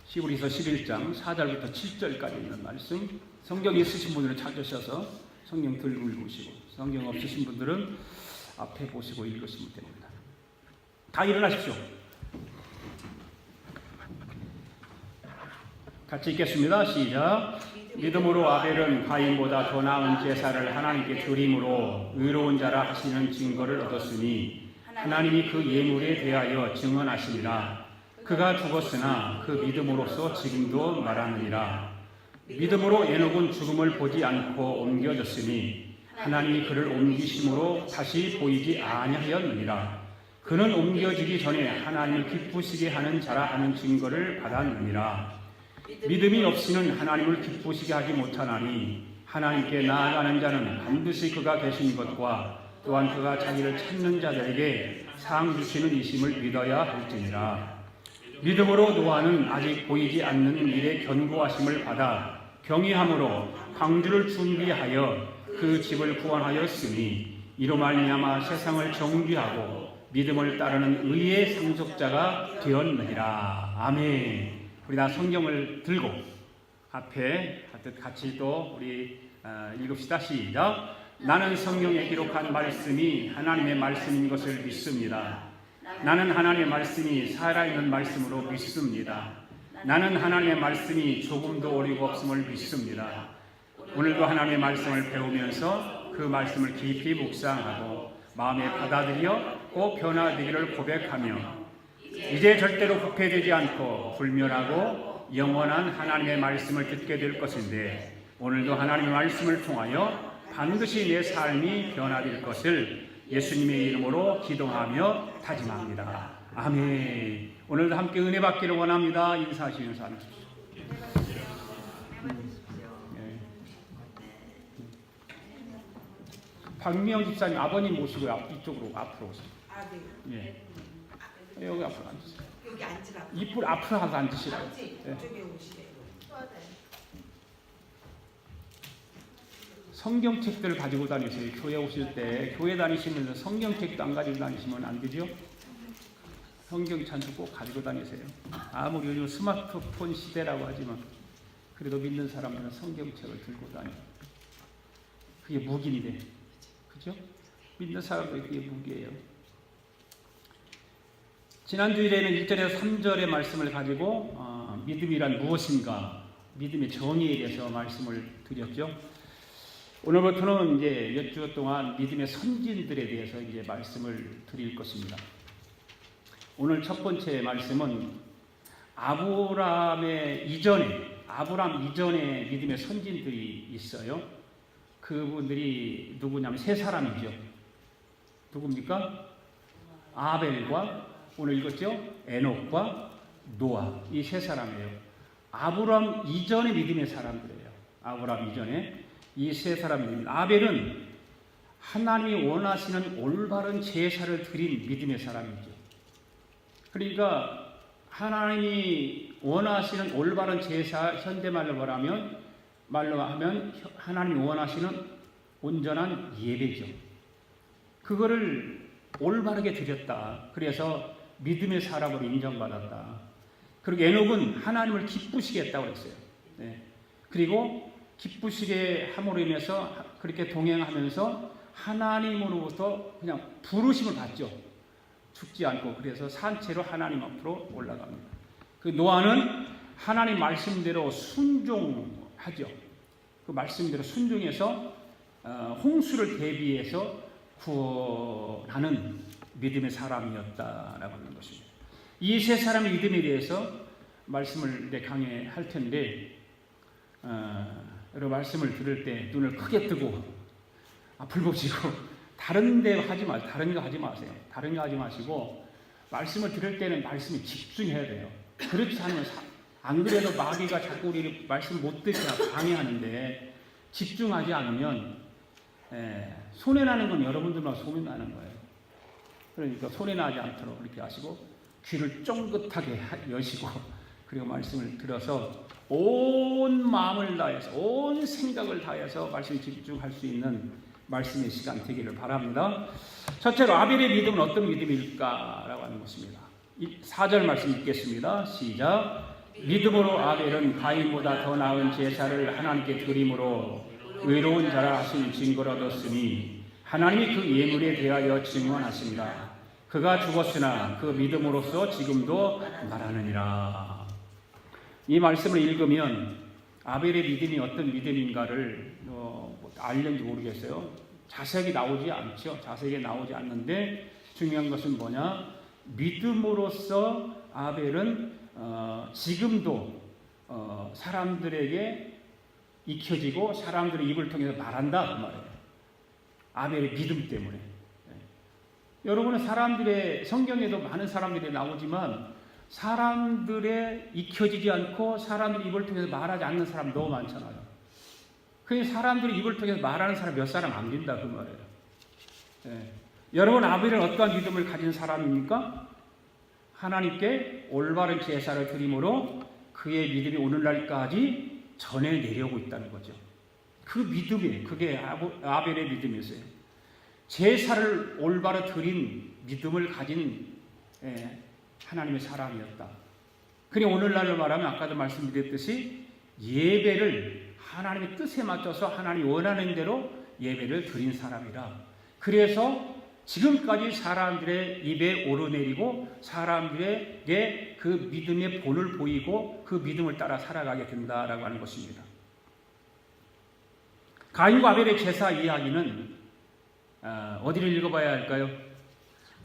히브리서 11장 4절부터 7절까지 있는 말씀, 성경 있으신 분들은 찾으셔서 성경 들고 읽으시고, 성경 없으신 분들은 앞에 보시고 읽으시면 됩니다. 다 일어나십시오. 같이 읽겠습니다. 시작. 믿음으로 아벨은 가인보다 더 나은 제사를 하나님께 드림으로 의로운 자라 하시는 증거를 얻었으니 하나님이 그 예물에 대하여 증언하시니라. 그가 죽었으나 그 믿음으로써 지금도 말하느니라. 믿음으로 에녹은 죽음을 보지 않고 옮겨졌으니 하나님이 그를 옮기심으로 다시 보이지 아니하였느니라. 그는 옮겨지기 전에 하나님을 기쁘시게 하는 자라 하는 증거를 받았느니라. 믿음이 없이는 하나님을 기쁘시게 하지 못하나니 하나님께 나아가는 자는 반드시 그가 계신 것과 또한 그가 자기를 찾는 자들에게 상 주시는 이심을 믿어야 할지니라. 믿음으로 노아는 아직 보이지 않는 일에 견고하심을 받아 경외함으로 방주를 준비하여 그 집을 구원하였으니 이로 말미암아 세상을 정죄하고 믿음을 따르는 의의 상속자가 되었느니라. 아멘. 우리 다 성경을 들고 앞에 같이 또 우리 읽읍시다. 시작. 나는 성경에 기록한 말씀이 하나님의 말씀인 것을 믿습니다. 나는 하나님의 말씀이 살아있는 말씀으로 믿습니다. 나는 하나님의 말씀이 조금도 오리고 없음을 믿습니다. 오늘도 하나님의 말씀을 배우면서 그 말씀을 깊이 묵상하고 마음에 받아들여 꼭 변화되기를 고백하며 이제 절대로 부패되지 않고 불멸하고 영원한 하나님의 말씀을 듣게 될 것인데 오늘도 하나님의 말씀을 통하여 반드시 내 삶이 변화될 것을 예수님의 이름으로 기도하며 다짐합니다. 아멘. 오늘도 함께 은혜 받기를 원합니다. 인사하시는 사람 주십시오. 박미영 집사님 아버님 모시고 이쪽으로 앞으로 오세요. 예. 여기 앞으로 앉으세요. 여기 앉으라고. 입을 앞으로 하고 앉으시라고. 예. 이쪽에 오시래. 성경책들을 가지고 다니세요. 교회 오실 때 교회 다니시면서 성경책도 안 가지고 다니시면 안 되죠? 성경 찬수 꼭 가지고 다니세요. 아무리 요즘 스마트폰 시대라고 하지만 그래도 믿는 사람들은 성경책을 들고 다녀요. 그게 무기인데, 그죠? 믿는 사람들이 그게 무기예요. 지난 주일에는 1절에서 3절의 말씀을 가지고 믿음이란 무엇인가, 믿음의 정의에 대해서 말씀을 드렸죠. 오늘부터는 이제 몇 주 동안 믿음의 선진들에 대해서 이제 말씀을 드릴 것입니다. 오늘 첫 번째 말씀은 아브람 이전에 믿음의 선진들이 있어요. 그분들이 누구냐면 세 사람이죠. 누굽니까? 아벨과 오늘 읽었죠? 에녹과 노아, 이 세 사람이에요. 아브람 이전의 믿음의 사람들이에요. 아브람 이전에 이 세 사람입니다. 아벨은 하나님이 원하시는 올바른 제사를 드린 믿음의 사람이죠. 그러니까 하나님이 원하시는 올바른 제사, 현대말로 하면 하나님이 원하시는 온전한 예배죠. 그거를 올바르게 드렸다. 그래서 믿음의 사람으로 인정받았다. 그리고 에녹은 하나님을 기쁘시게 했다고 그랬어요. 네. 그리고 기쁘시게 함으로 인해서 그렇게 동행하면서 하나님으로부터 그냥 부르심을 받죠. 죽지 않고. 그래서 산채로 하나님 앞으로 올라갑니다. 그 노아는 하나님 말씀대로 순종하죠. 그 말씀대로 순종해서 홍수를 대비해서 구원하는 믿음의 사람이었다라고 하는 것입니다. 이 세 사람의 믿음에 대해서 말씀을 강해할 텐데 여러분 말씀을 들을 때 눈을 크게 뜨고 앞을 보시고 다른 거 하지 마세요. 다른 거 하지 마시고 말씀을 들을 때는 말씀에 집중해야 돼요. 그렇지 않으면 안 그래도 마귀가 자꾸 우리 말씀 못 듣게 방해하는데 집중하지 않으면 손해나는 건 여러분들만 손해나는 거예요. 그러니까 손해나지 않도록 이렇게 하시고 귀를 쫑긋하게 여시고 그리고 말씀을 들어서 온 마음을 다해서 온 생각을 다해서 말씀에 집중할 수 있는 말씀의 시간 되기를 바랍니다. 첫째로 아벨의 믿음은 어떤 믿음일까라고 하는 것입니다. 4절 말씀 읽겠습니다. 시작. 믿음으로 아벨은 가인보다 더 나은 제사를 하나님께 드림으로 의로운 자라 하신 증거를 얻었으니 하나님이 그 예물에 대하여 증언하십니다. 그가 죽었으나 그 믿음으로써 지금도 말하느니라. 이 말씀을 읽으면 아벨의 믿음이 어떤 믿음인가를 알는지 모르겠어요. 자세하게 나오지 않죠. 자세하게 나오지 않는데 중요한 것은 뭐냐? 믿음으로써 아벨은 지금도 사람들에게 익혀지고 사람들의 입을 통해서 말한다 그 말이에요. 아벨의 믿음 때문에. 여러분은 사람들의 성경에도 많은 사람들이 나오지만 사람들의 익혀지지 않고 사람들의 입을 통해서 말하지 않는 사람 너무 많잖아요. 그 사람들의 입을 통해서 말하는 사람 몇 사람 안 된다 그 말이에요. 여러분 아벨은 어떠한 믿음을 가진 사람입니까? 하나님께 올바른 제사를 드림으로 그의 믿음이 오늘날까지 전해 내려오고 있다는 거죠. 그 믿음이 그게 아벨의 믿음이었어요. 제사를 올바로 드린 믿음을 가진 하나님의 사람이었다. 그니 오늘날로 말하면 아까도 말씀드렸듯이 예배를 하나님의 뜻에 맞춰서 하나님이 원하는 대로 예배를 드린 사람이라. 그래서 지금까지 사람들의 입에 오르내리고 사람들에게 그 믿음의 본을 보이고 그 믿음을 따라 살아가게 된다라고 하는 것입니다. 가인과 아벨의 제사 이야기는 어디를 읽어봐야 할까요?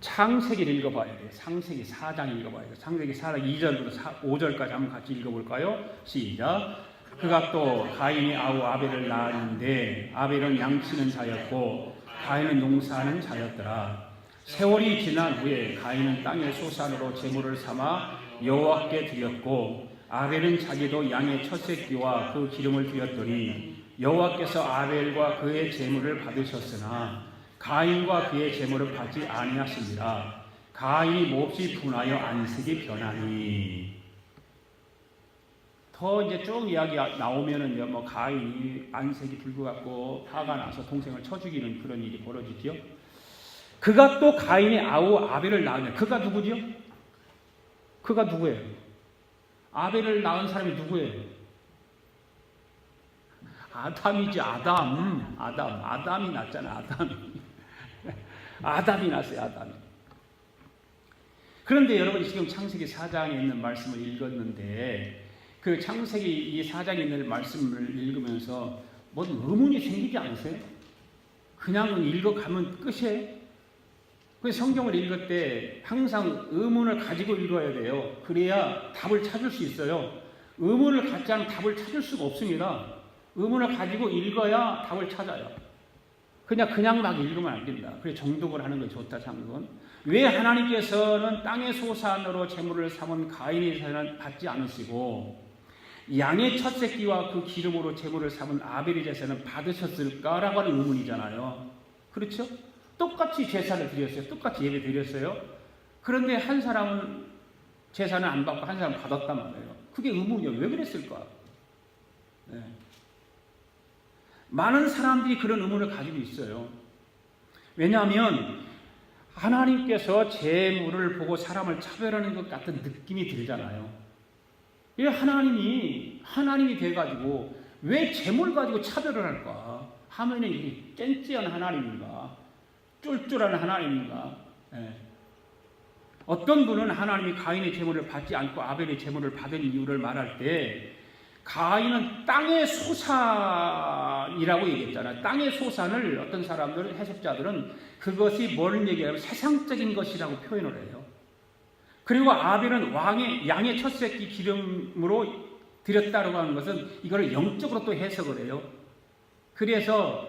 창세기를 읽어봐야 돼요. 창세기 4장 읽어봐야 돼요. 창세기 4장 2절부터 5절까지 한번 같이 읽어볼까요? 시작. 그가 또 가인이 아우 아벨을 낳았는데 아벨은 양치는 자였고 가인은 농사하는 자였더라. 세월이 지난 후에 가인은 땅의 소산으로 제물을 삼아 여호와께 드렸고 아벨은 자기도 양의 첫 새끼와 그 기름을 드렸더니 여호와께서 아벨과 그의 제물을 받으셨으나 가인과 그의 제물을 받지 아니하시니라. 가인이 몹시 분하여 안색이 변하니. 더 이제 쭉 이야기 나오면은 뭐 가인이 안색이 붉어갖고 화가 나서 동생을 쳐 죽이는 그런 일이 벌어지지요. 그가 또 가인의 아우 아벨을 낳으냐. 그가 누구지요? 그가 누구예요? 아벨을 낳은 사람이 누구예요? 아담이지. 아담이 낳잖아. 아담이 낳았어요. 아담이. 그런데 여러분이 지금 창세기 4장에 있는 말씀을 읽었는데 그 창세기 이 4장에 있는 말씀을 읽으면서 뭔 의문이 생기지 않으세요? 그냥 읽어가면 끝이에요. 그래서 성경을 읽을 때 항상 의문을 가지고 읽어야 돼요. 그래야 답을 찾을 수 있어요. 의문을 갖지 않으면 답을 찾을 수가 없습니다. 의문을 가지고 읽어야 답을 찾아요. 그냥 막 읽으면 안 된다. 그래서 정독을 하는 게 좋다, 장군. 왜 하나님께서는 땅의 소산으로 제물을 삼은 가인의 제사는 받지 않으시고 양의 첫 새끼와 그 기름으로 제물을 삼은 아벨의 제사는 받으셨을까라고 하는 의문이잖아요. 그렇죠? 똑같이 제사를 드렸어요. 똑같이 예배 드렸어요. 그런데 한 사람은 제사는 안 받고 한 사람은 받았단 말이에요. 그게 의문이에요. 왜 그랬을까? 네. 많은 사람들이 그런 의문을 가지고 있어요. 왜냐하면 하나님께서 재물을 보고 사람을 차별하는 것 같은 느낌이 들잖아요. 이 하나님이 돼가지고 왜 재물 가지고 차별을 할까? 하면은 이게 쨍쨍한 하나님인가? 쫄쫄한 하나님인가? 예. 어떤 분은 하나님이 가인의 재물을 받지 않고 아벨의 재물을 받은 이유를 말할 때 가인은 땅의 소산이라고 얘기했잖아요. 땅의 소산을 어떤 사람들, 해석자들은 그것이 뭘 얘기하면 세상적인 것이라고 표현을 해요. 그리고 아벨은 양의 첫 새끼 기름으로 드렸다고 하는 것은 이걸 영적으로 또 해석을 해요. 그래서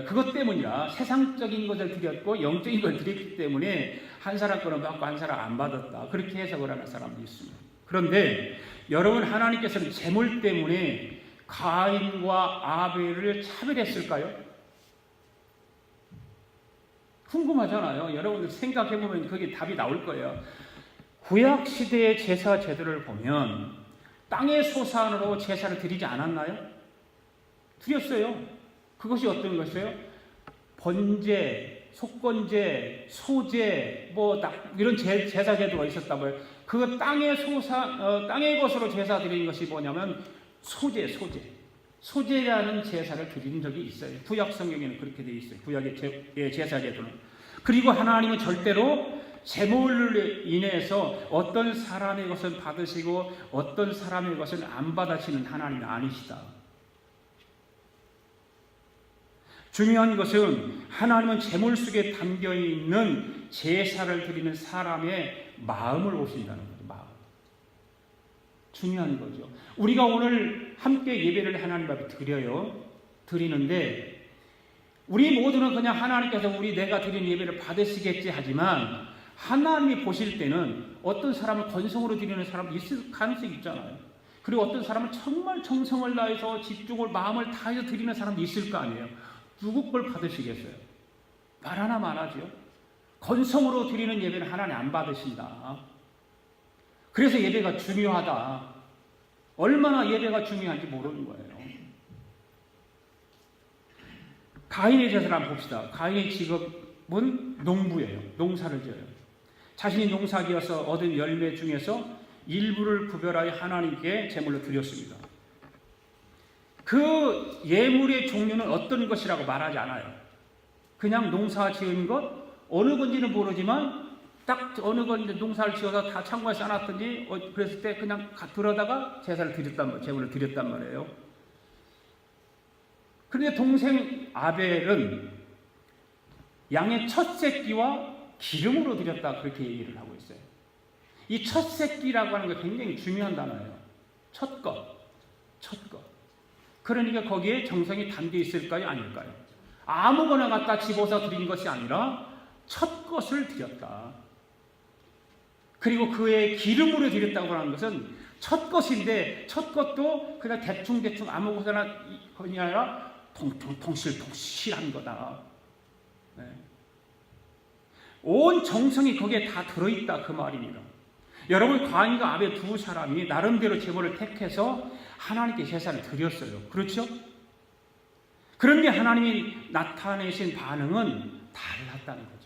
그것 때문이라 세상적인 것을 드렸고 영적인 걸 드렸기 때문에 한 사람 거는 받고 한 사람 안 받았다. 그렇게 해석을 하는 사람도 있습니다. 그런데 여러분 하나님께서는 재물 때문에 가인과 아벨을 차별했을까요? 궁금하잖아요. 여러분들 생각해보면 그게 답이 나올 거예요. 구약시대의 제사 제도를 보면 땅의 소산으로 제사를 드리지 않았나요? 드렸어요. 그것이 어떤 것이에요? 번제, 속건제, 소제, 이런 제사 제도가 있었다고요. 그 땅의 것으로 제사 드리는 것이 뭐냐면 소제라는 제사를 드리는 적이 있어요. 구약 성경에는 그렇게 되어 있어요. 구약의 제사 제도는. 그리고 하나님은 절대로 제물로 인해서 어떤 사람의 것은 받으시고 어떤 사람의 것은 안 받으시는 하나님이 아니시다. 중요한 것은 하나님은 제물 속에 담겨있는 제사를 드리는 사람의 마음을 보신다는 거죠. 마음. 중요한 거죠. 우리가 오늘 함께 예배를 하나님 앞에 드리는데 우리 모두는 그냥 하나님께서 내가 드리는 예배를 받으시겠지 하지만 하나님이 보실 때는 어떤 사람은 건성으로 드리는 사람이 있을 가능성이 있잖아요. 그리고 어떤 사람은 정말 정성을 다해서 집중을 마음을 다해서 드리는 사람도 있을 거 아니에요. 누구 걸 받으시겠어요? 말 하나만 하죠. 건성으로 드리는 예배는 하나님 안 받으신다. 그래서 예배가 중요하다. 얼마나 예배가 중요한지 모르는 거예요. 가인의 제사를 한번 봅시다. 가인의 직업은 농부예요. 농사를 지어요. 자신이 농사지어서 얻은 열매 중에서 일부를 구별하여 하나님께 제물로 드렸습니다. 그 예물의 종류는 어떤 것이라고 말하지 않아요. 그냥 농사 지은 것, 어느 건지는 모르지만 딱 어느 건지 농사를 지어서 다 창고에 쌓아놨더니 그랬을 때 그냥 들어다가 제물을 드렸단 말이에요. 그런데 동생 아벨은 양의 첫 새끼와 기름으로 드렸다 그렇게 얘기를 하고 있어요. 이 첫 새끼라고 하는 게 굉장히 중요한 단어예요. 첫 것. 그러니까 거기에 정성이 담겨 있을까요? 아닐까요? 아무거나 갖다 집어서 드린 것이 아니라 첫 것을 드렸다. 그리고 그의 기름으로 드렸다고 하는 것은 첫 것인데 첫 것도 그냥 대충 아무거나 그게 아니라 통실한 거다. 네. 온 정성이 거기에 다 들어있다 그 말입니다. 여러분 가인과 아벨 두 사람이 나름대로 제물을 택해서 하나님께 제사를 드렸어요. 그렇죠? 그런데 하나님이 나타내신 반응은 달랐다는 거죠.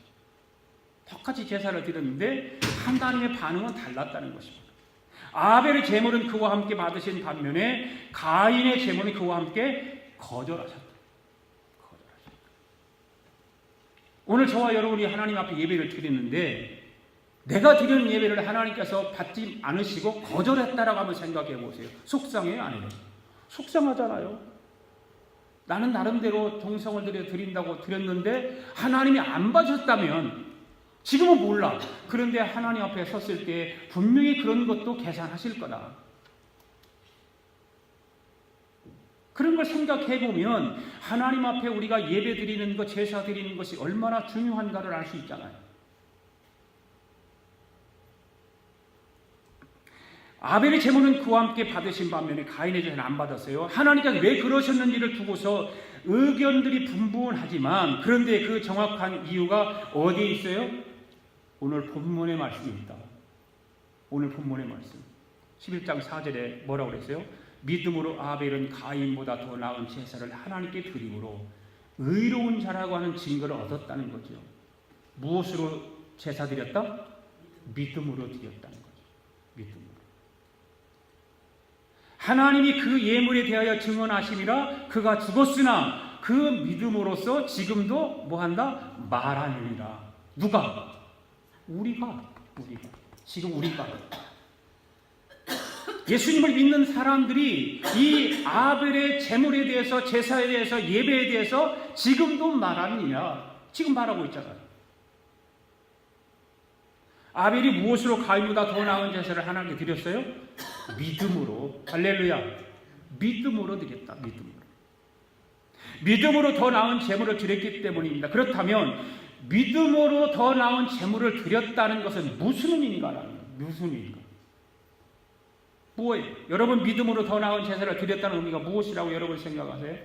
똑같이 제사를 드렸는데 하나님의 반응은 달랐다는 것입니다. 아벨의 제물은 그와 함께 받으신 반면에 가인의 제물은 그와 함께 거절하셨다. 오늘 저와 여러분이 하나님 앞에 예배를 드리는데 내가 드리는 예배를 하나님께서 받지 않으시고 거절했다라고 한번 생각해 보세요. 속상해요? 아니에요? 속상하잖아요. 나는 나름대로 정성을 들여 드린다고 드렸는데 하나님이 안 받으셨다면 지금은 몰라. 그런데 하나님 앞에 섰을 때 분명히 그런 것도 계산하실 거다. 그런 걸 생각해 보면 하나님 앞에 우리가 예배 드리는 것, 제사 드리는 것이 얼마나 중요한가를 알 수 있잖아요. 아벨의 제물은 그와 함께 받으신 반면에 가인의 제사는 안 받았어요. 하나님께서 왜 그러셨는지를 두고서 의견들이 분분하지만 그런데 그 정확한 이유가 어디에 있어요? 오늘 본문의 말씀이 있다. 오늘 본문의 말씀 11장 4절에 뭐라고 그랬어요? 믿음으로 아벨은 가인보다 더 나은 제사를 하나님께 드림으로 의로운 자라고 하는 증거를 얻었다는 거죠. 무엇으로 제사 드렸다? 믿음으로 드렸다는 거죠. 믿음으로. 하나님이 그 예물에 대하여 증언하심이라 그가 죽었으나 그 믿음으로써 지금도 뭐한다? 말하느니라. 누가? 우리가. 지금 우리가. 예수님을 믿는 사람들이 이 아벨의 제물에 대해서 제사에 대해서 예배에 대해서 지금도 말하느니라. 지금 말하고 있잖아요. 아벨이 무엇으로 가인보다 더 나은 제사를 하나님께 드렸어요? 믿음으로. 할렐루야. 믿음으로 드렸다. 믿음으로 더 나은 제물을 드렸기 때문입니다. 그렇다면 믿음으로 더 나은 제물을 드렸다는 것은 무슨 의미인가? 무슨 의미인가? 뭐예요? 여러분 믿음으로 더 나은 제사를 드렸다는 의미가 무엇이라고 여러분 생각하세요?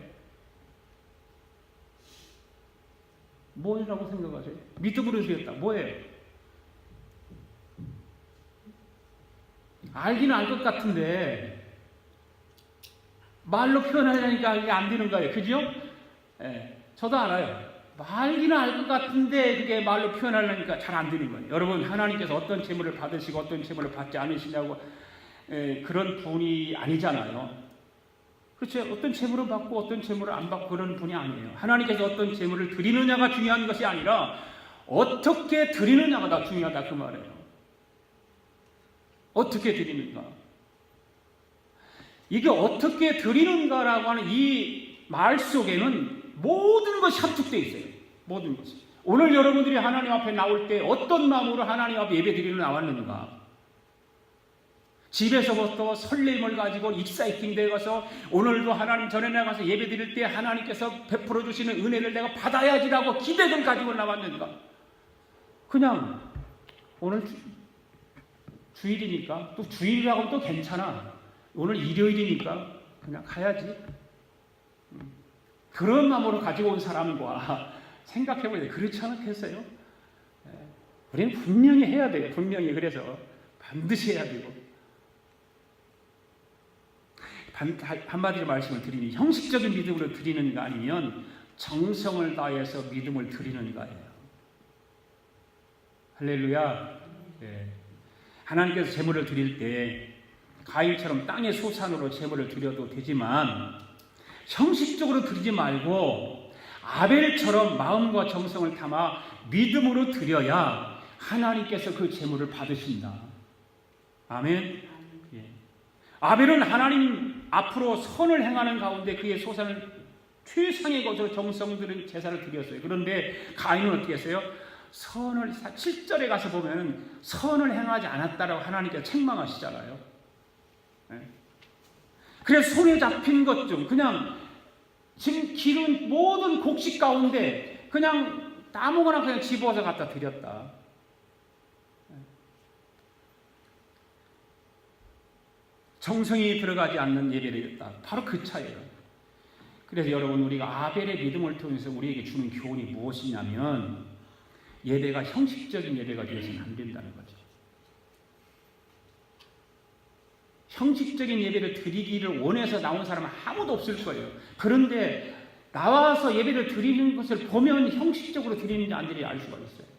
뭐라고 생각하세요? 믿음으로 드렸다. 뭐예요? 알기는 알 것 같은데 말로 표현하려니까 이게 안 되는 거예요. 그죠? 예, 저도 알아요. 말기는 알 것 같은데 그게 말로 표현하려니까 잘 안 되는 거예요. 여러분, 하나님께서 어떤 재물을 받으시고 어떤 재물을 받지 않으시냐고 그런 분이 아니잖아요. 그렇죠? 어떤 재물을 받고 어떤 재물을 안 받고 그런 분이 아니에요. 하나님께서 어떤 재물을 드리느냐가 중요한 것이 아니라 어떻게 드리느냐가 더 중요하다 그 말이에요. 어떻게 드리는가. 이게 어떻게 드리는가라고 하는 이 말 속에는 모든 것이 합축되어 있어요. 모든 것이. 오늘 여러분들이 하나님 앞에 나올 때 어떤 마음으로 하나님 앞에 예배 드리러 나왔는가. 집에서부터 설렘을 가지고 익사이팅 되어서 오늘도 하나님 전에 나가서 예배 드릴 때 하나님께서 베풀어 주시는 은혜를 내가 받아야지라고 기대를 가지고 나왔는가. 그냥 오늘 주일이니까 또 주일이라고 또 괜찮아. 오늘 일요일이니까 그냥 가야지. 그런 마음으로 가지고 온 사람과 생각해보세요. 그렇지 않겠어요? 우리는 분명히 해야 돼요. 분명히. 그래서 반드시 해야 되고. 한마디로 말씀을 드리니 형식적인 믿음으로 드리는가 아니면 정성을 다해서 믿음을 드리는가예요. 할렐루야. 하나님께서 제물을 드릴 때 가인처럼 땅의 소산으로 제물을 드려도 되지만 형식적으로 드리지 말고 아벨처럼 마음과 정성을 담아 믿음으로 드려야 하나님께서 그 제물을 받으신다. 아멘. 아벨은 하나님 앞으로 선을 행하는 가운데 그의 소산을 최상의 것으로 정성 들인 제사를 드렸어요. 그런데 가인은 어떻게 했어요? 7절에 가서 보면 선을 행하지 않았다라고 하나님께서 책망하시잖아요. 그래서 손에 잡힌 것 중 그냥 지금 기른 모든 곡식 가운데 그냥 아무거나 그냥 집어서 갖다 드렸다. 정성이 들어가지 않는 예배를 드렸다. 바로 그 차이예요. 그래서 여러분, 우리가 아벨의 믿음을 통해서 우리에게 주는 교훈이 무엇이냐면 예배가 형식적인 예배가 되어서는 안 된다는 거죠. 형식적인 예배를 드리기를 원해서 나온 사람은 아무도 없을 거예요. 그런데 나와서 예배를 드리는 것을 보면 형식적으로 드리는지 안 드리는지 알 수가 있어요.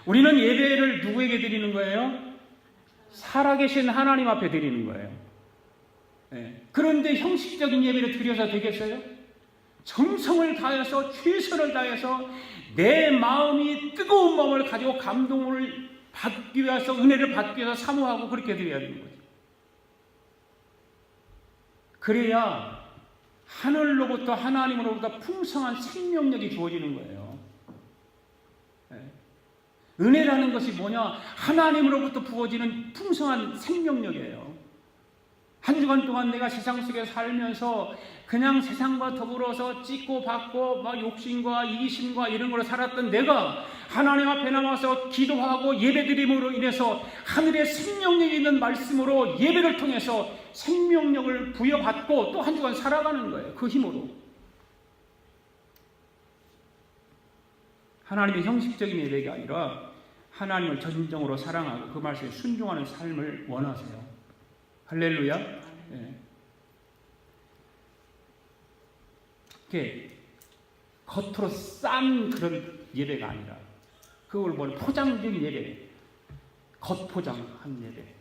우리는 예배를 누구에게 드리는 거예요? 살아계신 하나님 앞에 드리는 거예요. 그런데 형식적인 예배를 드려서 되겠어요? 정성을 다해서 최선을 다해서 내 마음이 뜨거운 마음을 가지고 감동을 받기 위해서 은혜를 받기 위해서 사모하고 그렇게 드려야 되는 거죠. 그래야 하늘로부터 하나님으로부터 풍성한 생명력이 주어지는 거예요. 은혜라는 것이 뭐냐? 하나님으로부터 부어지는 풍성한 생명력이에요. 한 주간 동안 내가 세상 속에 살면서 그냥 세상과 더불어서 찢고 받고 막 욕심과 이기심과 이런 걸로 살았던 내가 하나님 앞에 나와서 기도하고 예배드림으로 인해서 하늘의 생명력이 있는 말씀으로 예배를 통해서 생명력을 부여받고 또 한 주간 살아가는 거예요. 그 힘으로. 하나님의 형식적인 예배가 아니라 하나님을 전적으로 사랑하고 그 말씀에 순종하는 삶을 원하세요. 할렐루야. 이렇게 겉으로 싼 그런 예배가 아니라 그걸 뭘 포장된 예배, 겉포장한 예배.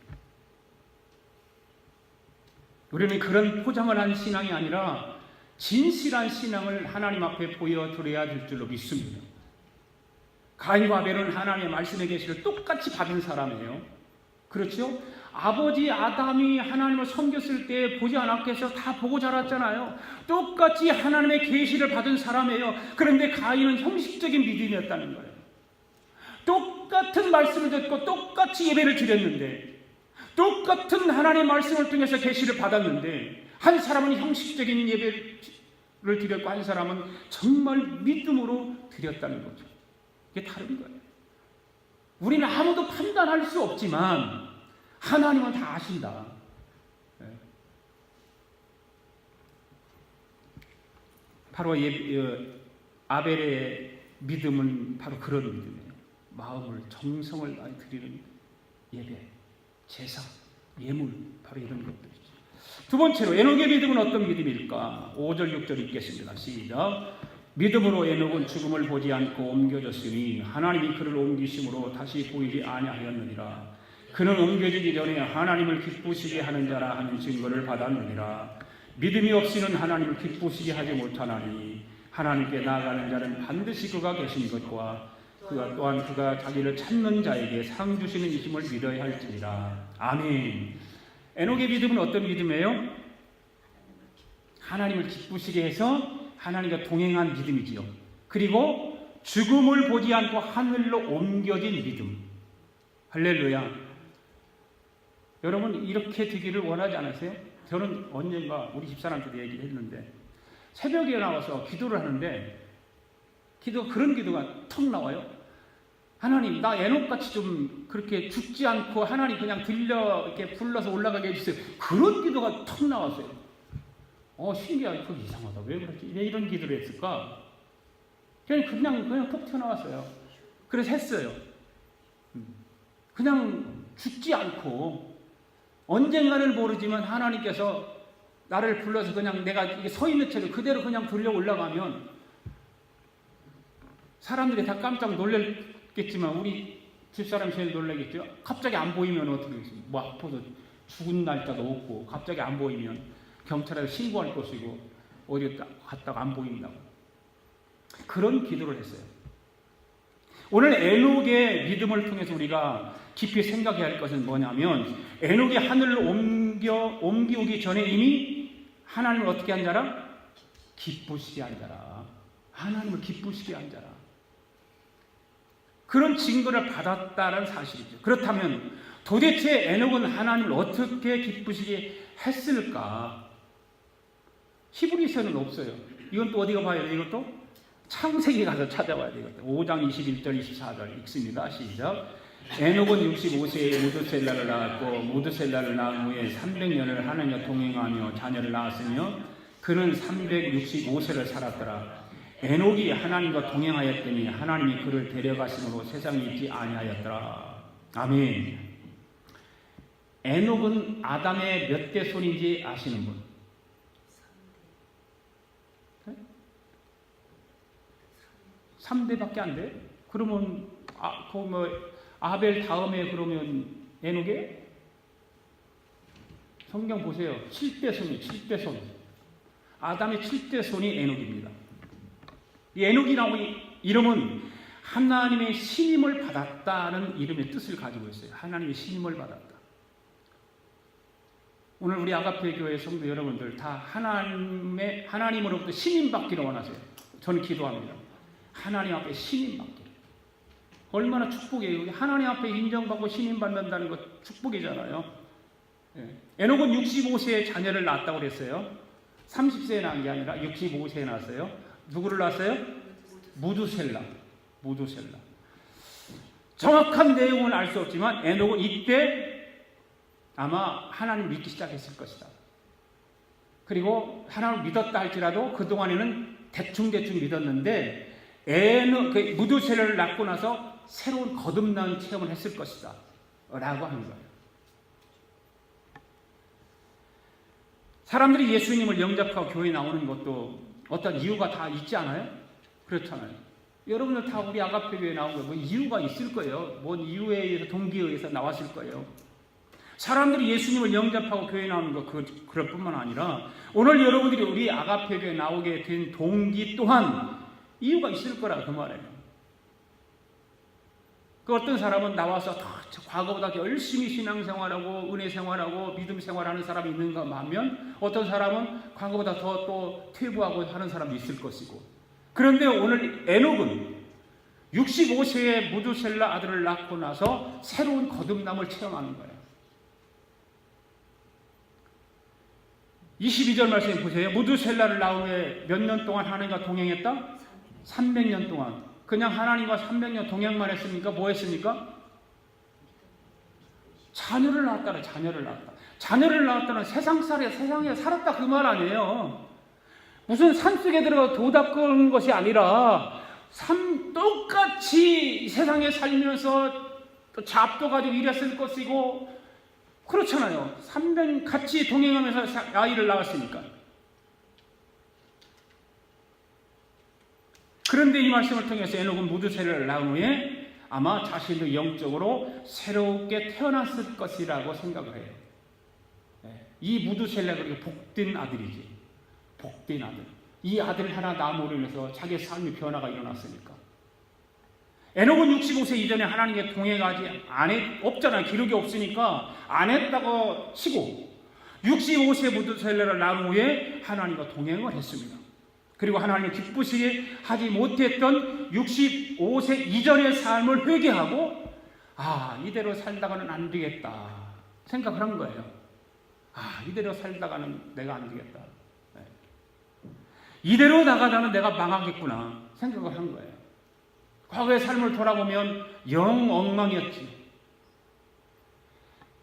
우리는 그런 포장을 한 신앙이 아니라 진실한 신앙을 하나님 앞에 보여드려야 될 줄로 믿습니다. 가인과 아벨은 하나님의 말씀의 계시를 똑같이 받은 사람이에요. 그렇죠? 아버지 아담이 하나님을 섬겼을 때 보지 않았겠어? 다 보고 자랐잖아요. 똑같이 하나님의 계시를 받은 사람이에요. 그런데 가인은 형식적인 믿음이었다는 거예요. 똑같은 말씀을 듣고 똑같이 예배를 드렸는데 똑같은 하나님의 말씀을 통해서 계시를 받았는데 한 사람은 형식적인 예배를 드렸고 한 사람은 정말 믿음으로 드렸다는 거죠. 이게 다른 거예요. 우리는 아무도 판단할 수 없지만 하나님은 다 아신다. 바로 아벨의 믿음은 바로 그런 믿음이에요. 마음을 정성을 다해 드리는 예배, 제사, 예물, 바로 이런 것들이죠. 두 번째로 에녹의 믿음은 어떤 믿음일까? 5절 6절 읽겠습니다. 시작. 믿음으로 에녹은 죽음을 보지 않고 옮겨졌으니 하나님이 그를 옮기심으로 다시 보이지 아니하였느니라. 그는 옮겨지기 전에 하나님을 기쁘시게 하는 자라 하는 증거를 받았느니라. 믿음이 없이는 하나님을 기쁘시게 하지 못하나니 하나님께 나아가는 자는 반드시 그가 계신 것과 그가 또한 그가 자기를 찾는 자에게 상 주시는 이심을 믿어야 할지니라. 아멘. 에녹의 믿음은 어떤 믿음이에요? 하나님을 기쁘시게 해서 하나님과 동행한 믿음이지요. 그리고 죽음을 보지 않고 하늘로 옮겨진 믿음. 할렐루야. 여러분 이렇게 되기를 원하지 않으세요? 저는 언젠가 우리 집사람한테도 얘기를 했는데 새벽에 나와서 기도를 하는데 그런 기도가 턱 나와요. 하나님 나 에녹같이 좀 그렇게 죽지 않고 하나님 그냥 이렇게 불러서 올라가게 해주세요. 그런 기도가 턱 나왔어요. 신기하게 그거 이상하다. 왜 그렇지? 왜 이런 기도를 했을까? 그냥 톡 튀어나왔어요. 그래서 했어요. 그냥 죽지 않고 언젠가는 모르지만 하나님께서 나를 불러서 그냥 내가 이게 서 있는 채로 그대로 그냥 들려 올라가면 사람들이 다 깜짝 놀랐겠지만 우리 집사람이 제일 놀라겠죠. 갑자기 안 보이면 어떻게 하겠습니까? 뭐 아파서 죽은 날짜도 없고 갑자기 안 보이면 경찰에 신고할 것이고 어디 갔다가 안 보인다고. 그런 기도를 했어요. 오늘 에녹의 믿음을 통해서 우리가 깊이 생각해야 할 것은 뭐냐면 에녹이 하늘로 옮기기 전에 이미 하나님을 어떻게 한 자라? 기쁘시게 한 자라. 하나님을 기쁘시게 한 자라. 그런 증거를 받았다는 사실이죠. 그렇다면 도대체 에녹은 하나님을 어떻게 기쁘시게 했을까? 히브리서는 없어요. 이건 또 어디가 봐야 돼요? 이것도 창세기 가서 찾아봐야 되겠다. 5장 21절 24절 읽습니다. 시작. 에녹은 65세에 무드셀라를 낳았고 무드셀라를 낳은 후에 300년을 하나님과 동행하며 자녀를 낳았으며 그는 365세를 살았더라. 에녹이 하나님과 동행하였더니 하나님이 그를 데려가심으로 세상에 있지 아니하였더라. 아멘. 에녹은 아담의 몇 대 손인지 아시는 분? 3대밖에 안 돼? 그러면 아벨 다음에 그러면 에녹에 성경 보세요. 7대 손이 7대 손. 아담의 7대 손이 에녹입니다. 이 에녹이라는 이름은 하나님의 신임을 받았다는 이름의 뜻을 가지고 있어요. 하나님의 신임을 받았다. 오늘 우리 아가페 교회 성도 여러분들 다 하나님으로부터 신임 받기를 원하세요. 저는 기도합니다. 하나님 앞에 신임 받기를. 얼마나 축복이에요. 하나님 앞에 인정받고 신임 받는다는 것 축복이잖아요. 에녹은 65세에 자녀를 낳았다고 그랬어요. 30세에 낳은 게 아니라 65세에 낳았어요. 누구를 낳았어요? 무두셀라. 정확한 내용은 알 수 없지만 에녹은 이때 아마 하나님 믿기 시작했을 것이다. 그리고 하나님을 믿었다 할지라도 그동안에는 대충 믿었는데 무두셀라를 낳고 나서 새로운 거듭난 체험을 했을 것이다 라고 하는 거예요. 사람들이 예수님을 영접하고 교회에 나오는 것도 어떤 이유가 다 있지 않아요? 그렇잖아요. 여러분들 다 우리 아가페 교회에 나온 거 뭐 이유가 있을 거예요. 뭔 이유에 의해서 동기에 의해서 나왔을 거예요. 사람들이 예수님을 영접하고 교회에 나오는 거 그럴 뿐만 아니라 오늘 여러분들이 우리 아가페 교회에 나오게 된 동기 또한 이유가 있을 거라 그 말이에요. 그 어떤 사람은 나와서 과거보다 열심히 신앙생활하고 은혜 생활하고 믿음 생활하는 사람이 있는가 하면 어떤 사람은 과거보다 더 또 퇴보하고 하는 사람도 있을 것이고. 그런데 오늘 에녹은 65세에 무두셀라 아들을 낳고 나서 새로운 거듭남을 체험하는 거예요. 22절 말씀 보세요. 무두셀라를 낳은 후에 몇 년 동안 하나님과 동행했다? 300년 동안. 그냥 하나님과 300년 동행만 했습니까? 뭐 했습니까? 자녀를 낳았다. 자녀를 낳았다는 세상에 살았다 그 말 아니에요. 무슨 산속에 들어가 도 닦은 것이 아니라 똑같이 세상에 살면서 또 잡도 가지고 일했을 것이고 그렇잖아요. 300 같이 동행하면서 아이를 낳았으니까. 그런데 이 말씀을 통해서 에녹은 무두셀라를 낳은 후에 아마 자신도 영적으로 새롭게 태어났을 것이라고 생각을 해요. 이 무두셀라가 복된 아들이지. 복된 아들. 이 아들 하나 낳음으로 인해서 자기의 삶의 변화가 일어났으니까. 에녹은 65세 이전에 하나님께 동행하지 없잖아요. 기록이 없으니까 안 했다고 치고 65세 무두셀라를 낳은 후에 하나님과 동행을 했습니다. 그리고 하나님을 기쁘시게 하지 못했던 65세 이전의 삶을 회개하고 이대로 살다가는 안 되겠다 생각을 한 거예요. 이대로 살다가는 내가 안 되겠다. 이대로 나가다는 내가 망하겠구나 생각을 한 거예요. 과거의 삶을 돌아보면 영 엉망이었지.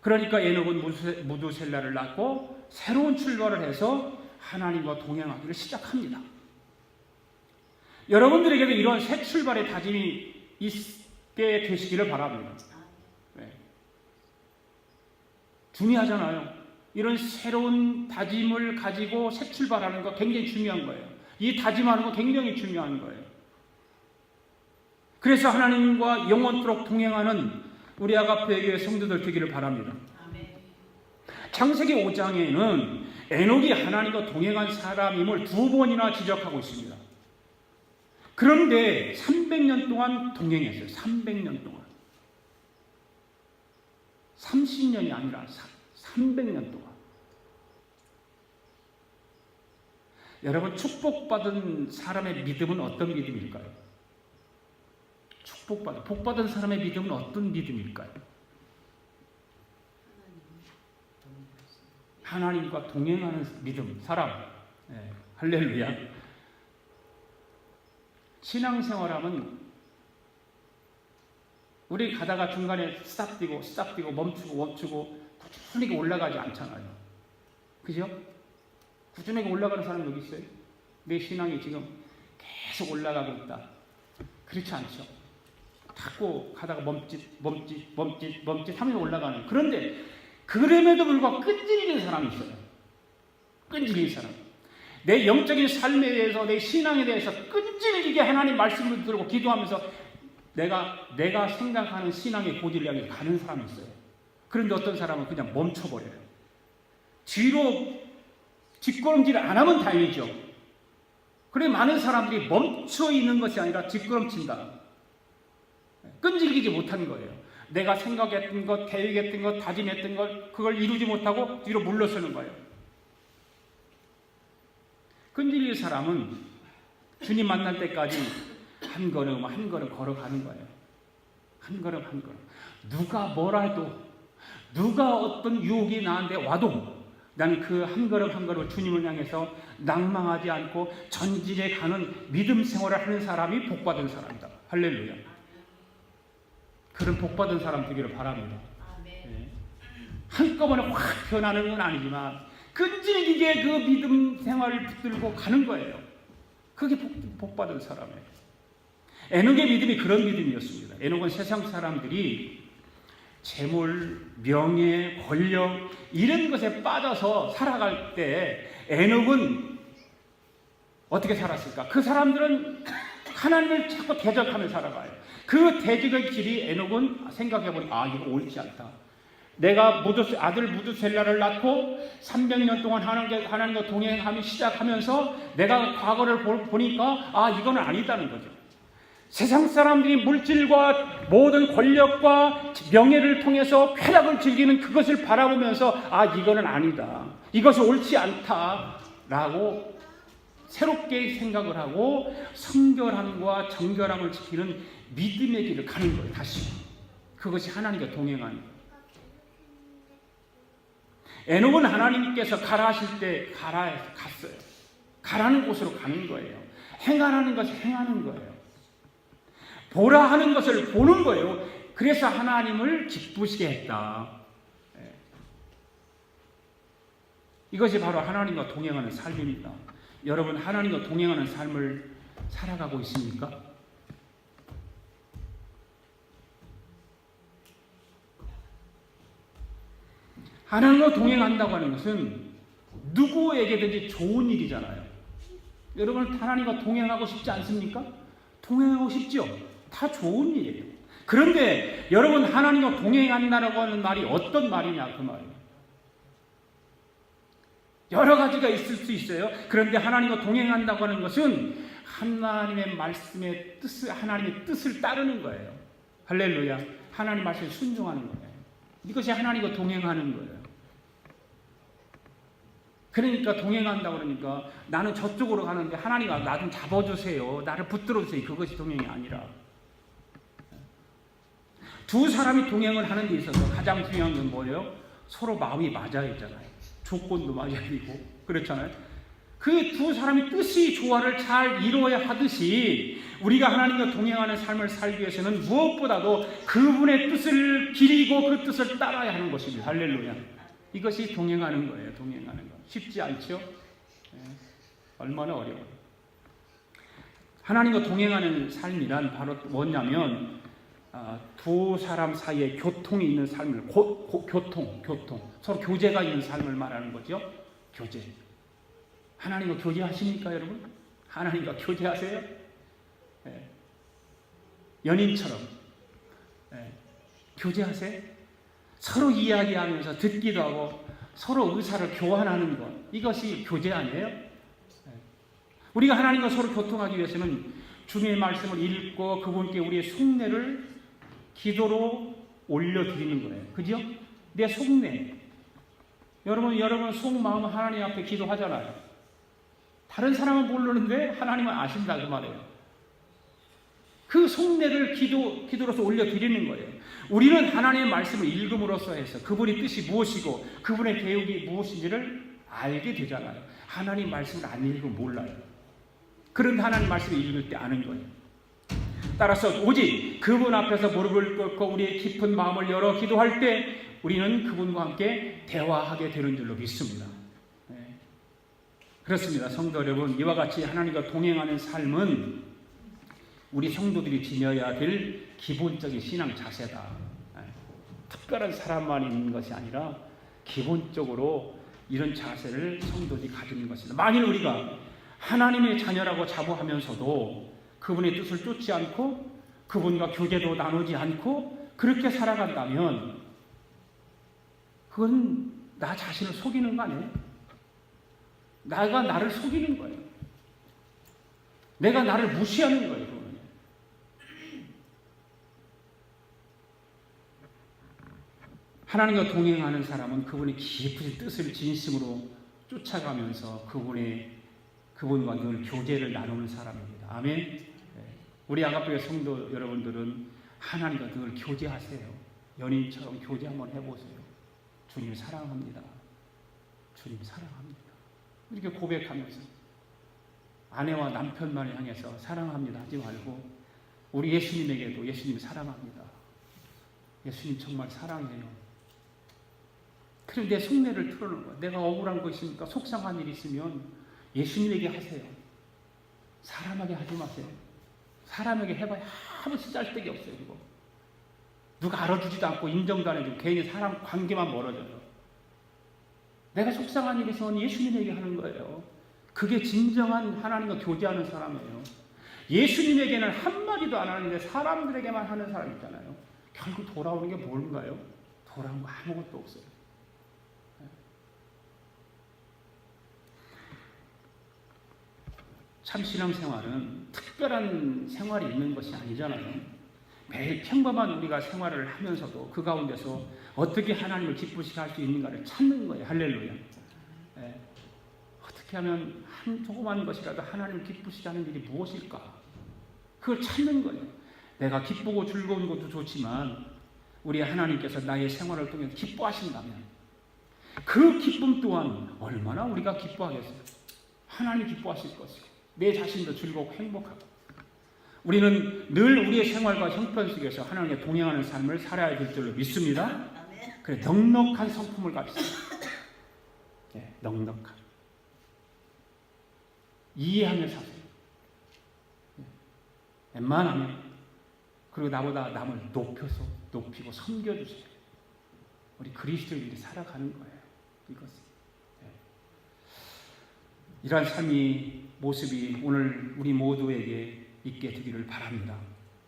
그러니까 에녹은 무두셀라를 낳고 새로운 출발을 해서 하나님과 동행하기를 시작합니다. 여러분들에게도 이런 새 출발의 다짐이 있게 되시기를 바랍니다. 중요하잖아요. 이런 새로운 다짐을 가지고 새 출발하는 거 굉장히 중요한 거예요. 이 다짐하는 거 굉장히 중요한 거예요. 그래서 하나님과 영원토록 동행하는 우리 아가페 교회 성도들 되기를 바랍니다. 창세기 5장에는 에녹이 하나님과 동행한 사람임을 2번이나 지적하고 있습니다. 그런데 300년 동안 동행했어요. 300년 동안. 30년이 아니라 300년 동안. 여러분, 축복받은 사람의 믿음은 어떤 믿음일까요? 복받은 사람의 믿음은 어떤 믿음일까요? 하나님과 동행하는 믿음, 사람. 할렐루야. 신앙생활하면 우리 가다가 중간에 스탑 뛰고 멈추고 꾸준하게 올라가지 않잖아요. 그죠? 꾸준하게 올라가는 사람 여기 있어요? 내 신앙이 지금 계속 올라가고 있다. 그렇지 않죠. 자꾸 가다가 멈칫 하면서 올라가는. 그런데 그럼에도 불구하고 끈질기는 사람이 있어요. 끈질기는 사람. 내 영적인 삶에 대해서, 내 신앙에 대해서 끈질기게 하나님 말씀을 들고 기도하면서 내가 생각하는 신앙의 고지를 향해 가는 사람이 있어요. 그런데 어떤 사람은 그냥 멈춰버려요. 뒤로 뒷걸음질을 안 하면 다행이죠. 그래, 많은 사람들이 멈춰 있는 것이 아니라 뒷걸음친다. 끈질기지 못한 거예요. 내가 생각했던 것, 계획했던 것, 다짐했던 것, 그걸 이루지 못하고 뒤로 물러서는 거예요. 끈질길 사람은 주님 만날 때까지 한 걸음 한 걸음 걸어가는 거예요. 한 걸음 한 걸음. 누가 뭐라 해도, 누가 어떤 유혹이 나한테 와도 나는 그 한 걸음 한 걸음 주님을 향해서 낭망하지 않고 전진해 가는 믿음 생활을 하는 사람이 복받은 사람이다. 할렐루야. 그런 복받은 사람 되기를 바랍니다. 한꺼번에 확 변하는 건 아니지만 끈질기게 그 믿음 생활을 붙들고 가는 거예요. 그게 복받은 사람이에요. 에녹의 믿음이 그런 믿음이었습니다. 에녹은 세상 사람들이 재물, 명예, 권력 이런 것에 빠져서 살아갈 때 에녹은 어떻게 살았을까? 그 사람들은 하나님을 자꾸 대적하며 살아가요. 그 대적의 길이 에녹은 생각해보니 이거 옳지 않다. 내가 아들 무두셀라를 낳고 300년 동안 하나님과 동행하며 시작하면서 내가 과거를 보니까 이거는 아니다는 거죠. 세상 사람들이 물질과 모든 권력과 명예를 통해서 쾌락을 즐기는 그것을 바라보면서 이거는 아니다. 이것이 옳지 않다라고 새롭게 생각을 하고 성결함과 정결함을 지키는 믿음의 길을 가는 거예요. 다시. 그것이 하나님과 동행하는 거예요. 에녹은 하나님께서 가라 하실 때 갔어요. 가라는 곳으로 가는 거예요. 행하라는 것을 행하는 거예요. 보라 하는 것을 보는 거예요. 그래서 하나님을 기쁘시게 했다. 이것이 바로 하나님과 동행하는 삶입니다. 여러분, 하나님과 동행하는 삶을 살아가고 있습니까? 하나님과 동행한다고 하는 것은 누구에게든지 좋은 일이잖아요. 여러분 하나님과 동행하고 싶지 않습니까? 동행하고 싶죠. 다 좋은 일이에요. 그런데 여러분 하나님과 동행한다고 하는 말이 어떤 말이냐 그 말이에요. 여러 가지가 있을 수 있어요. 그런데 하나님과 동행한다고 하는 것은 하나님의 말씀의 뜻을, 하나님의 뜻을 따르는 거예요. 할렐루야. 하나님 말씀에 순종하는 거예요. 이것이 하나님과 동행하는 거예요. 그러니까 동행한다고 그러니까 나는 저쪽으로 가는데 하나님아 나 좀 잡아주세요. 나를 붙들어주세요. 그것이 동행이 아니라 두 사람이 동행을 하는 데 있어서 가장 중요한 건 뭐예요? 서로 마음이 맞아야 했잖아요. 조건도 맞아야 되고 그렇잖아요. 그 두 사람이 뜻이 조화를 잘 이루어야 하듯이 우리가 하나님과 동행하는 삶을 살기 위해서는 무엇보다도 그분의 뜻을 기리고 그 뜻을 따라야 하는 것입니다. 할렐루야. 이것이 동행하는 거예요. 동행하는 거. 쉽지 않죠? 얼마나 어려워요. 하나님과 동행하는 삶이란 바로 뭐냐면 두 사람 사이에 교통이 있는 삶을 교통 서로 교제가 있는 삶을 말하는 거죠. 교제. 하나님과 교제하십니까 여러분? 하나님과 교제하세요? 네. 연인처럼 교제하세요? 서로 이야기하면서 듣기도 하고 서로 의사를 교환하는 것, 이것이 교제 아니에요? 우리가 하나님과 서로 교통하기 위해서는 주님의 말씀을 읽고 그분께 우리의 속내를 기도로 올려드리는 거예요. 그죠? 내 속내. 여러분 속마음 하나님 앞에 기도하잖아요. 다른 사람은 모르는데 하나님은 아신다 그 말이에요. 그 속내를 기도로서 올려드리는 거예요. 우리는 하나님의 말씀을 읽음으로써 해서 그분의 뜻이 무엇이고 그분의 계획이 무엇인지를 알게 되잖아요. 하나님 말씀을 안 읽으면 몰라요. 그런데 하나님 말씀을 읽을 때 아는 거예요. 따라서 오직 그분 앞에서 무릎을 꿇고 우리의 깊은 마음을 열어 기도할 때 우리는 그분과 함께 대화하게 되는 줄로 믿습니다. 그렇습니다. 성도 여러분, 이와 같이 하나님과 동행하는 삶은 우리 성도들이 지녀야 될 기본적인 신앙 자세다. 특별한 사람만 있는 것이 아니라 기본적으로 이런 자세를 성도들이 가지는 것이다. 만일 우리가 하나님의 자녀라고 자부하면서도 그분의 뜻을 쫓지 않고 그분과 교제도 나누지 않고 그렇게 살아간다면 그건 나 자신을 속이는 거 아니에요? 내가 나를 속이는 거예요. 내가 나를 무시하는 거예요. 하나님과 동행하는 사람은 그분의 깊은 뜻을 진심으로 쫓아가면서 그분과 늘 교제를 나누는 사람입니다. 아멘. 우리 아가페 성도 여러분들은 하나님과 늘 교제하세요. 연인처럼 교제 한번 해보세요. 주님 사랑합니다. 주님 사랑합니다. 이렇게 고백하면서 아내와 남편만을 향해서 사랑합니다 하지 말고 우리 예수님에게도 예수님 사랑합니다. 예수님 정말 사랑해요. 그럼 내 속내를 털어놓은 거야. 내가 억울한 거 있으니까 속상한 일 있으면 예수님에게 하세요. 사람에게 하지 마세요. 사람에게 해봐야 아무것도 짤데기 없어요. 이거. 누가 알아주지도 않고 인정도 안 해주고 괜히 사람 관계만 멀어져요. 내가 속상한 일이 있으면 예수님에게 하는 거예요. 그게 진정한 하나님과 교제하는 사람이에요. 예수님에게는 한마디도 안 하는데 사람들에게만 하는 사람 있잖아요. 결국 돌아오는 게 뭘까요? 돌아온 거 아무것도 없어요. 참 신앙생활은 특별한 생활이 있는 것이 아니잖아요. 매일 평범한 우리가 생활을 하면서도 그 가운데서 어떻게 하나님을 기쁘시게 할 수 있는가를 찾는 거예요. 할렐루야. 어떻게 하면 한 조그만 것이라도 하나님을 기쁘시게 하는 일이 무엇일까? 그걸 찾는 거예요. 내가 기쁘고 즐거운 것도 좋지만 우리 하나님께서 나의 생활을 통해 기뻐하신다면 그 기쁨 또한 얼마나 우리가 기뻐하겠어요. 하나님 기뻐하실 것이고 내 자신도 즐겁고 행복하고 우리는 늘 우리의 생활과 형편 속에서 하나님과 동행하는 삶을 살아야 될 줄로 믿습니다. 그래 넉넉한 성품을 갑시다. 넉넉한 이해하며 사세요. 웬만하면 그리고 나보다 남을 높이고 섬겨주세요. 우리 그리스도인들이 살아가는 거예요. 이것은. 이러한 삶이 모습이 오늘 우리 모두에게 있게 되기를 바랍니다.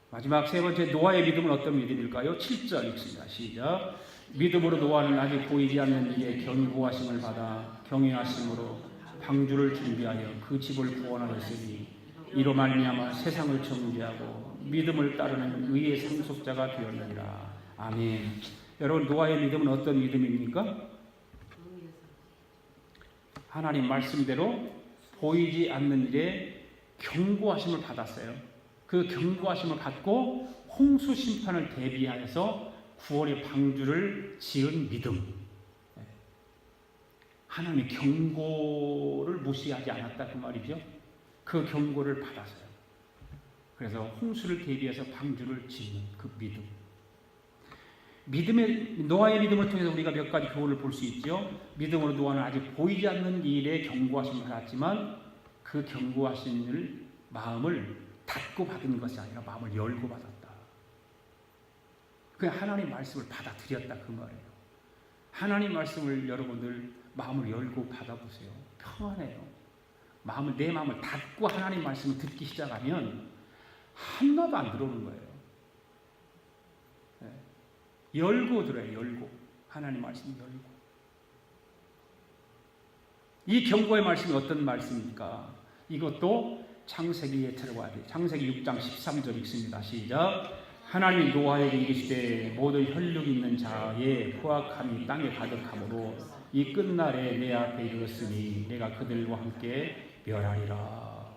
마지막 세 번째 노아의 믿음은 어떤 믿음일까요? 7절 읽습니다. 시작. 믿음으로 노아는 아직 보이지 않는 일에 견고하심을 받아 경외하심으로 방주를 준비하여 그 집을 구원하였으니 이로 말미암아 세상을 정죄하고 믿음을 따르는 의의 상속자가 되었느니라. 아멘. 여러분, 노아의 믿음은 어떤 믿음입니까? 하나님 말씀대로 보이지 않는 일에 견고하심을 받았어요. 그 견고하심을 갖고 홍수 심판을 대비하여서 구원의 방주를 지은 믿음. 하나님의 경고를 무시하지 않았다 그 말이죠. 그 경고를 받았어요. 그래서 홍수를 대비해서 방주를 짓는 그 믿음. 노아의 믿음을 통해서 우리가 몇 가지 교훈을 볼 수 있죠. 믿음으로 노아는 아직 보이지 않는 일에 경고하심을 받았지만 그 경고하신 마음을 닫고 받은 것이 아니라 마음을 열고 받았다. 그냥 하나님 말씀을 받아들였다 그 말이에요. 하나님 말씀을 여러분들 마음을 열고 받아보세요. 평안해요. 내 마음을 닫고 하나님 말씀을 듣기 시작하면 하나도 안 들어오는 거예요. 열고 들어요. 열고. 하나님 말씀 열고. 이 경고의 말씀이 어떤 말씀입니까? 이것도 창세기에 들어가야 돼요. 창세기 6장 13절 읽습니다. 시작. 하나님이 노아에게 이르시되 모든 혈육 있는 자의 포악함이 땅에 가득하므로 이 끝날에 내 앞에 이르렀으니 내가 그들과 함께 멸하리라.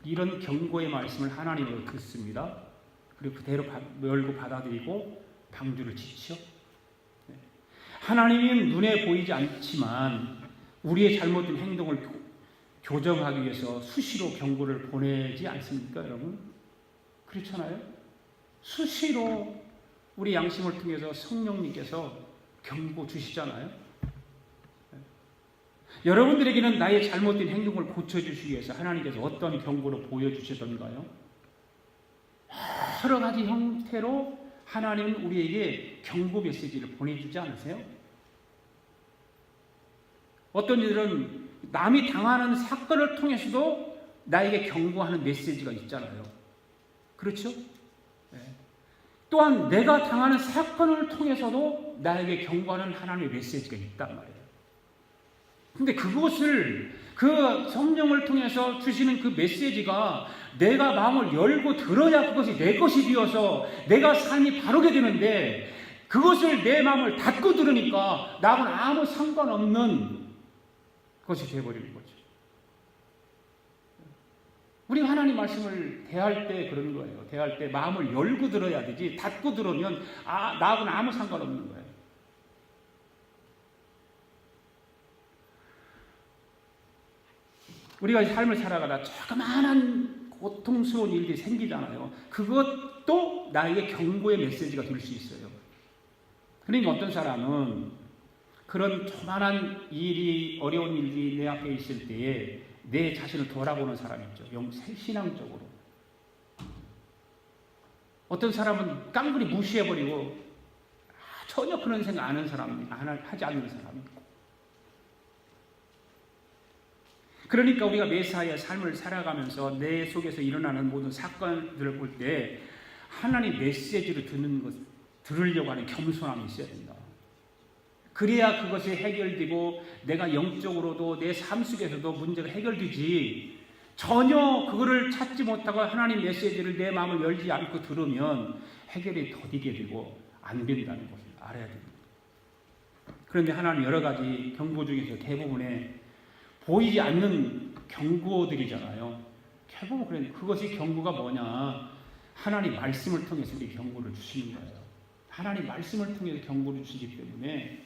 이런 경고의 말씀을 하나님으로 듣습니다. 그리고 그대로 열고 받아들이고 방주를 짓죠. 하나님은 눈에 보이지 않지만 우리의 잘못된 행동을 교정하기 위해서 수시로 경고를 보내지 않습니까, 여러분? 그렇잖아요? 수시로 우리 양심을 통해서 성령님께서 경고 주시잖아요. 여러분들에게는 나의 잘못된 행동을 고쳐주시기 위해서 하나님께서 어떤 경고를 보여주시던가요? 여러 가지 형태로 하나님은 우리에게 경고 메시지를 보내주지 않으세요? 어떤 이들은 남이 당하는 사건을 통해서도 나에게 경고하는 메시지가 있잖아요. 그렇죠? 네. 또한 내가 당하는 사건을 통해서도 나에게 경고하는 하나님의 메시지가 있단 말이에요. 근데 그것을 그 성령을 통해서 주시는 그 메시지가 내가 마음을 열고 들어야 그것이 내 것이 되어서 내가 삶이 바르게 되는데 그것을 내 마음을 닫고 들으니까 나하고는 아무 상관없는 것이 되어버리는 거죠. 우리가 하나님 말씀을 대할 때 그런 거예요. 대할 때 마음을 열고 들어야 되지 닫고 들으면 나하고는 아무 상관없는 거예요. 우리가 삶을 살아가다 조그마한 고통스러운 일들이 생기잖아요. 그것도 나에게 경고의 메시지가 될 수 있어요. 그러니까 어떤 사람은 그런 조그마한 일이 어려운 일이 내 앞에 있을 때에 내 자신을 돌아보는 사람이 있죠. 신앙적으로. 어떤 사람은 깡그리 무시해버리고 전혀 그런 생각 안 하는 사람이 하지 않는 사람이 있고. 그러니까 우리가 매사에 삶을 살아가면서 내 속에서 일어나는 모든 사건들을 볼 때 하나님 메시지를 들으려고 하는 겸손함이 있어야 된다. 그래야 그것이 해결되고 내가 영적으로도 내 삶 속에서도 문제가 해결되지 전혀 그거를 찾지 못하고 하나님 메시지를 내 마음을 열지 않고 들으면 해결이 더디게 되고 안 된다는 것을 알아야 됩니다. 그런데 하나님 여러 가지 경고 중에서 대부분의 보이지 않는 경고들이잖아요. 결국은 그래. 그것이 경고가 뭐냐? 하나님 말씀을 통해서 우리 경고를 주시는 거예요. 하나님 말씀을 통해서 경고를 주시기 때문에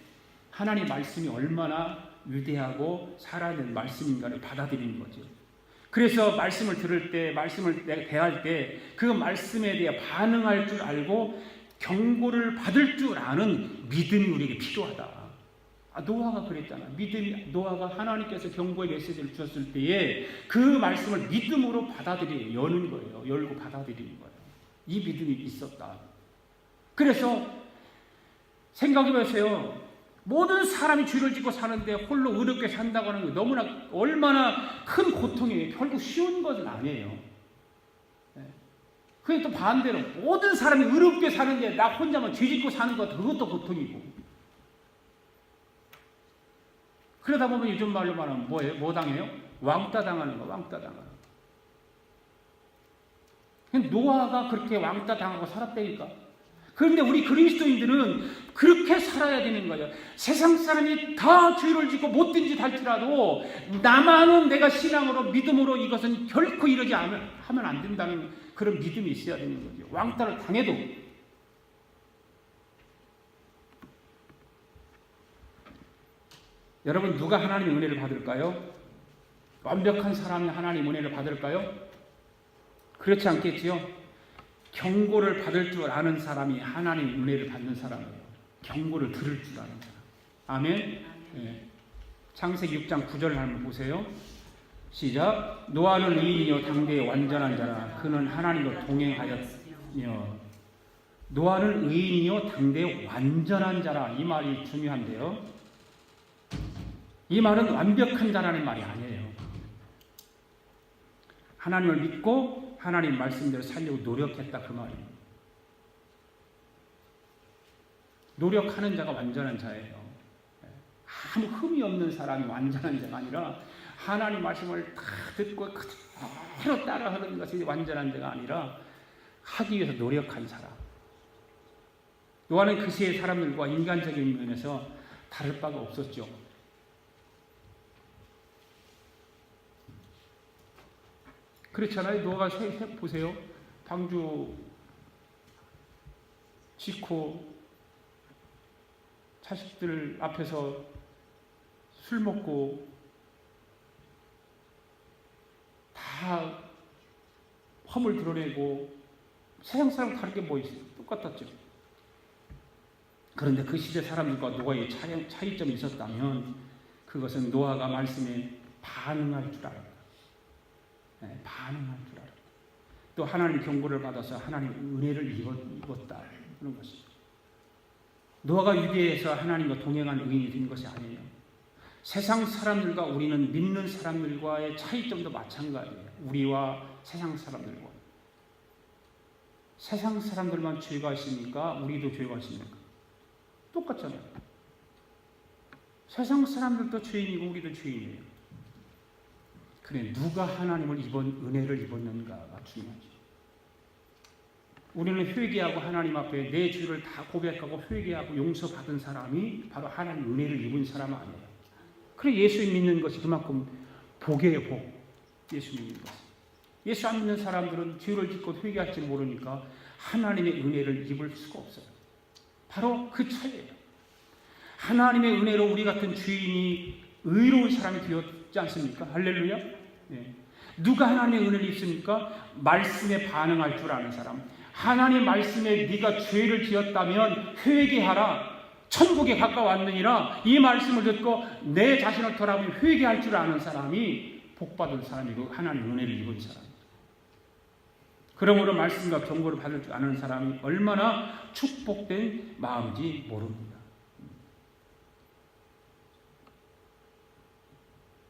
하나님 말씀이 얼마나 위대하고 살아있는 말씀인가를 받아들이는 거죠. 그래서 말씀을 들을 때, 말씀을 내가 대할 때 그 말씀에 대해 반응할 줄 알고 경고를 받을 줄 아는 믿음이 우리에게 필요하다. 노아가 그랬잖아. 노아가 하나님께서 경고의 메시지를 주셨을 때에 그 말씀을 믿음으로 여는 거예요. 열고 받아들이는 거예요. 이 믿음이 있었다. 그래서 생각해보세요. 모든 사람이 죄를 짓고 사는데 홀로 의롭게 산다고 하는 게 너무나 얼마나 큰 고통이에요. 결국 쉬운 것은 아니에요. 그게 또 반대로 모든 사람이 의롭게 사는데 나 혼자만 죄 짓고 사는 것, 그것도 고통이고. 그러다 보면 요즘 말로 말하면 뭐예요? 뭐 당해요? 왕따 당하는 거, 왕따 당하는 거. 노아가 그렇게 왕따 당하고 살았다니까. 그런데 우리 그리스도인들은 그렇게 살아야 되는 거예요. 세상 사람이 다 죄를 짓고 못된 짓 할지라도 나만은 내가 신앙으로 믿음으로 이것은 결코 이러지 하면 안 된다는 그런 믿음이 있어야 되는 거죠. 왕따를 당해도. 여러분, 누가 하나님의 은혜를 받을까요? 완벽한 사람이 하나님의 은혜를 받을까요? 그렇지 않겠지요? 경고를 받을 줄 아는 사람이 하나님의 은혜를 받는 사람이에요. 경고를 들을 줄 아는 사람. 아멘? 네. 창세기 6장 9절을 한번 보세요. 시작. 노아는 의인이요 당대의 완전한 자라. 그는 하나님과 동행하였으며. 노아는 의인이요 당대의 완전한 자라. 이 말이 중요한데요. 이 말은 완벽한 자라는 말이 아니에요. 하나님을 믿고 하나님 말씀대로 살려고 노력했다, 그 말이에요. 노력하는 자가 완전한 자예요. 아무 흠이 없는 사람이 완전한 자가 아니라 하나님 말씀을 다 듣고 그대로 따라하는 것이 완전한 자가 아니라 하기 위해서 노력한 사람. 노아는 그 시의 사람들과 인간적인 면에서 다를 바가 없었죠. 그렇잖아요. 노아가 보세요. 방주 짓고 자식들 앞에서 술 먹고 다 허물 드러내고 세상 사람 다른 게 뭐 있어요? 똑같았죠. 그런데 그 시대 사람들과 노아의 차이점이 있었다면 그것은 노아가 말씀에 반응할 줄 알았다. 네, 반응할 줄 알았다. 또 하나님 경고를 받아서 하나님 은혜를 입었다 그런 것이죠. 노아가 유대에서 하나님과 동행한 의인이 된 것이 아니에요. 세상 사람들과 우리는 믿는 사람들과의 차이점도 마찬가지예요. 우리와 세상 사람들과. 세상 사람들만 죄가 있습니까? 우리도 죄가 있습니까? 똑같잖아요. 세상 사람들도 죄인이고 우리도 죄인이에요. 그래, 누가 하나님을 은혜를 입었는가가 중요하죠. 우리는 회개하고 하나님 앞에 내 죄를 다 고백하고 회개하고 용서받은 사람이 바로 하나님 은혜를 입은 사람 아니에요. 그래, 예수 믿는 것이 그만큼 복이에요, 복. 예수 믿는 것. 예수 안 믿는 사람들은 죄를 짓고 회개할지 모르니까 하나님의 은혜를 입을 수가 없어요. 바로 그 차이예요. 하나님의 은혜로 우리 같은 죄인이 의로운 사람이 되었지 않습니까? 할렐루야. 네. 누가 하나님의 은혜를 입습니까? 말씀에 반응할 줄 아는 사람. 하나님의 말씀에 네가 죄를 지었다면 회개하라. 천국에 가까웠느니라. 이 말씀을 듣고 내 자신을 돌아보며 회개할 줄 아는 사람이 복받은 사람이고 하나님의 은혜를 입은 사람입니다. 그러므로 말씀과 경고를 받을 줄 아는 사람이 얼마나 축복된 마음인지 모릅니다.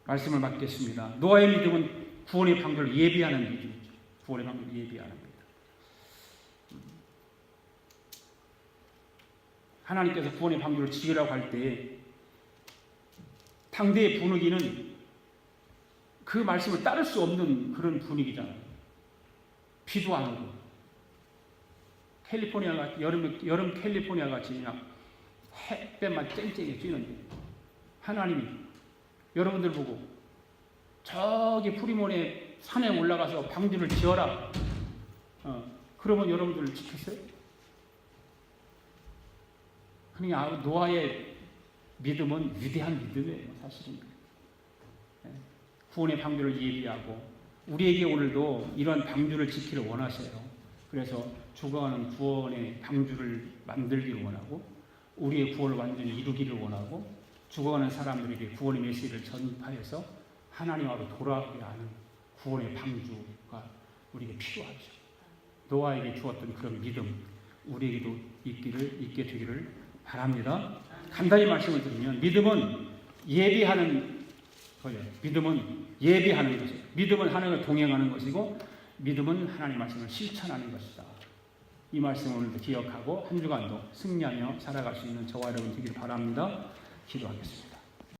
말씀을 받겠습니다. 노아의 믿음은 구원의 방도를 예비하는 믿음이죠. 구원의 방도를 예비하는 믿음. 하나님께서 구원의 방도를 지으라고 할 때 당대의 분위기는 그 말씀을 따를 수 없는 그런 분위기잖아요. 비도 안 오고 캘리포니아가 여름 캘리포니아 같이 그냥 햇볕만 쨍쨍히 쬐는데 하나님이 여러분들 보고 저기 프리몬의 산에 올라가서 방주를 지어라. 그러면 여러분들을 지켰어요? 그러니까 노아의 믿음은 위대한 믿음이에요, 사실은. 구원의 방주를 예비하고 우리에게 오늘도 이런 방주를 지키를 원하세요. 그래서 죽어가는 구원의 방주를 만들기를 원하고 우리의 구원을 완전히 이루기를 원하고 죽어가는 사람들에게 구원의 메시지를 전파해서 하나님 앞으로 돌아가게 하는 구원의 방주가 우리에게 필요하죠. 노아에게 주었던 그런 믿음 우리에게도 있게 되기를 바랍니다. 간단히 말씀을 드리면 믿음은 예비하는 거예요. 믿음은 예비하는 것이에요. 믿음은 하나님과 동행하는 것이고 믿음은 하나님 말씀을 실천하는 것이다. 이 말씀을 오늘도 기억하고 한 주간도 승리하며 살아갈 수 있는 저와 여러분 되기를 바랍니다. 기도하겠습니다.